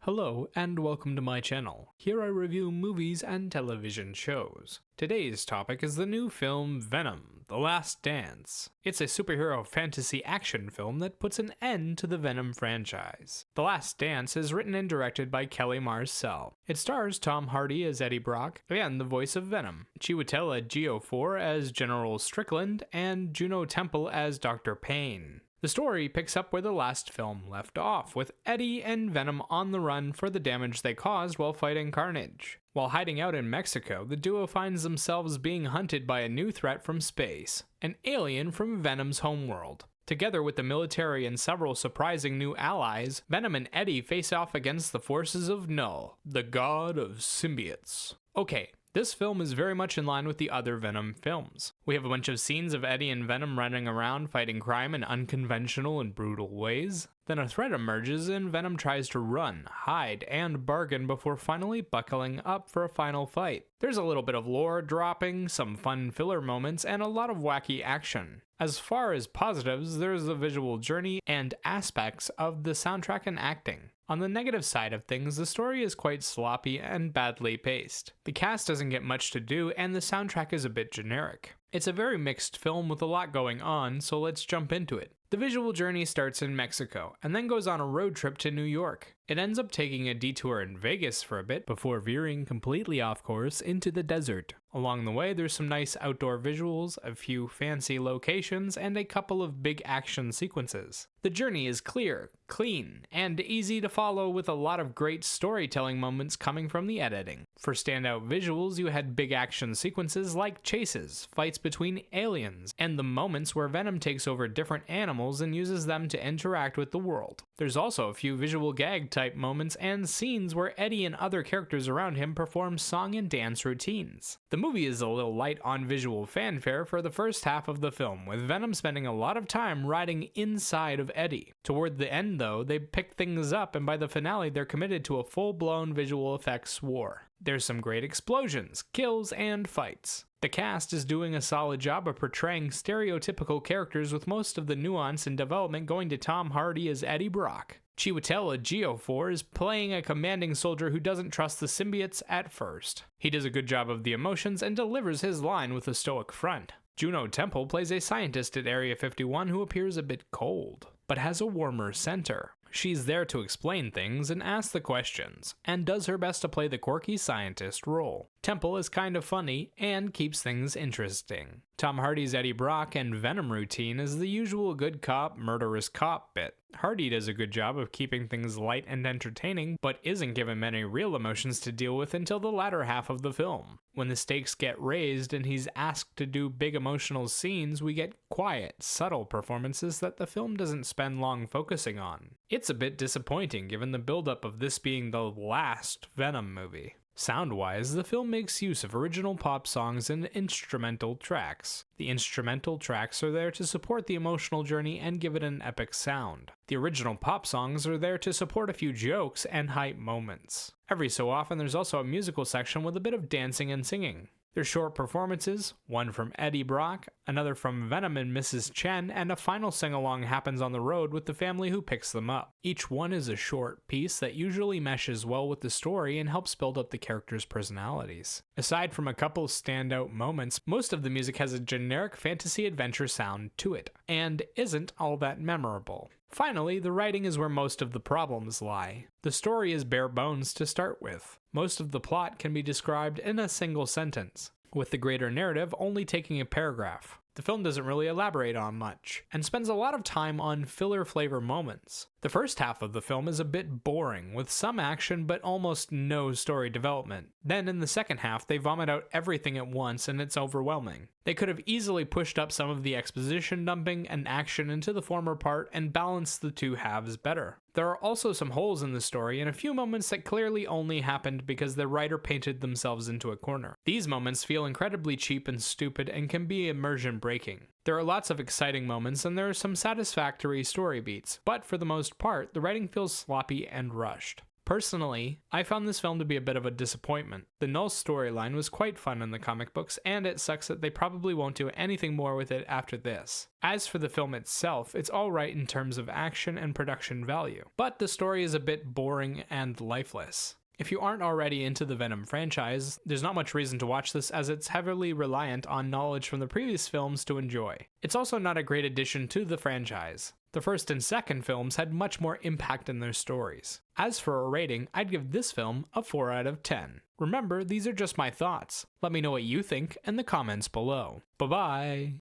Hello and welcome to my channel. Here I review movies and television shows. Today's topic is the new film Venom: The Last Dance. It's a superhero fantasy action film that puts an end to the Venom franchise. The Last Dance is written and directed by Kelly Marcel. It stars Tom Hardy as Eddie Brock and the voice of Venom, Chiwetel Ejiofor as General Strickland, and Juno Temple as Dr. Payne. The story picks up where the last film left off, with Eddie and Venom on the run for the damage they caused while fighting Carnage. While hiding out in Mexico, the duo finds themselves being hunted by a new threat from space, an alien from Venom's homeworld. Together with the military and several surprising new allies, Venom and Eddie face off against the forces of Null, the god of symbiotes. Okay, this film is very much in line with the other Venom films. We have a bunch of scenes of Eddie and Venom running around fighting crime in unconventional and brutal ways. Then a threat emerges and Venom tries to run, hide, and bargain before finally buckling up for a final fight. There's a little bit of lore dropping, some fun filler moments, and a lot of wacky action. As far as positives, there's the visual journey and aspects of the soundtrack and acting. On the negative side of things, the story is quite sloppy and badly paced. The cast doesn't get much to do, and the soundtrack is a bit generic. It's a very mixed film with a lot going on, so let's jump into it. The visual journey starts in Mexico, and then goes on a road trip to New York. It ends up taking a detour in Vegas for a bit, before veering completely off course into the desert. Along the way, there's some nice outdoor visuals, a few fancy locations, and a couple of big action sequences. The journey is clear, clean, and easy to follow, with a lot of great storytelling moments coming from the editing. For standout visuals, you had big action sequences like chases, fights between aliens, and the moments where Venom takes over different animals and uses them to interact with the world. There's also a few visual gag type moments and scenes where Eddie and other characters around him perform song and dance routines. The movie is a little light on visual fanfare for the first half of the film, with Venom spending a lot of time riding inside of Eddie. Toward the end though, they pick things up, and by the finale they're committed to a full-blown visual effects war. There's some great explosions, kills, and fights. The cast is doing a solid job of portraying stereotypical characters, with most of the nuance and development going to Tom Hardy as Eddie Brock. Chiwetel Ejiofor is playing a commanding soldier who doesn't trust the symbiotes at first. He does a good job of the emotions and delivers his line with a stoic front. Juno Temple plays a scientist at Area 51 who appears a bit cold, but has a warmer center. She's there to explain things and ask the questions, and does her best to play the quirky scientist role. Temple is kind of funny and keeps things interesting. Tom Hardy's Eddie Brock and Venom routine is the usual good cop, murderous cop bit. Hardy does a good job of keeping things light and entertaining, but isn't given many real emotions to deal with until the latter half of the film. When the stakes get raised and he's asked to do big emotional scenes, we get quiet, subtle performances that the film doesn't spend long focusing on. It's a bit disappointing given the buildup of this being the last Venom movie. Sound-wise, the film makes use of original pop songs and instrumental tracks. The instrumental tracks are there to support the emotional journey and give it an epic sound. The original pop songs are there to support a few jokes and hype moments. Every so often, there's also a musical section with a bit of dancing and singing. There's short performances, one from Eddie Brock, another from Venom and Mrs. Chen, and a final sing-along happens on the road with the family who picks them up. Each one is a short piece that usually meshes well with the story and helps build up the characters' personalities. Aside from a couple standout moments, most of the music has a generic fantasy adventure sound to it, and isn't all that memorable. Finally, the writing is where most of the problems lie. The story is bare bones to start with. Most of the plot can be described in a single sentence, with the greater narrative only taking a paragraph. The film doesn't really elaborate on much, and spends a lot of time on filler flavor moments. The first half of the film is a bit boring, with some action but almost no story development. Then in the second half, they vomit out everything at once and it's overwhelming. They could have easily pushed up some of the exposition dumping and action into the former part and balanced the two halves better. There are also some holes in the story and a few moments that clearly only happened because the writer painted themselves into a corner. These moments feel incredibly cheap and stupid and can be immersion breaking. There are lots of exciting moments and there are some satisfactory story beats, but for the most part, the writing feels sloppy and rushed. Personally, I found this film to be a bit of a disappointment. The Null storyline was quite fun in the comic books, and it sucks that they probably won't do anything more with it after this. As for the film itself, it's alright in terms of action and production value, but the story is a bit boring and lifeless. If you aren't already into the Venom franchise, there's not much reason to watch this as it's heavily reliant on knowledge from the previous films to enjoy. It's also not a great addition to the franchise. The first and second films had much more impact in their stories. As for a rating, I'd give this film a 4 out of 10. Remember, these are just my thoughts. Let me know what you think in the comments below. Bye bye!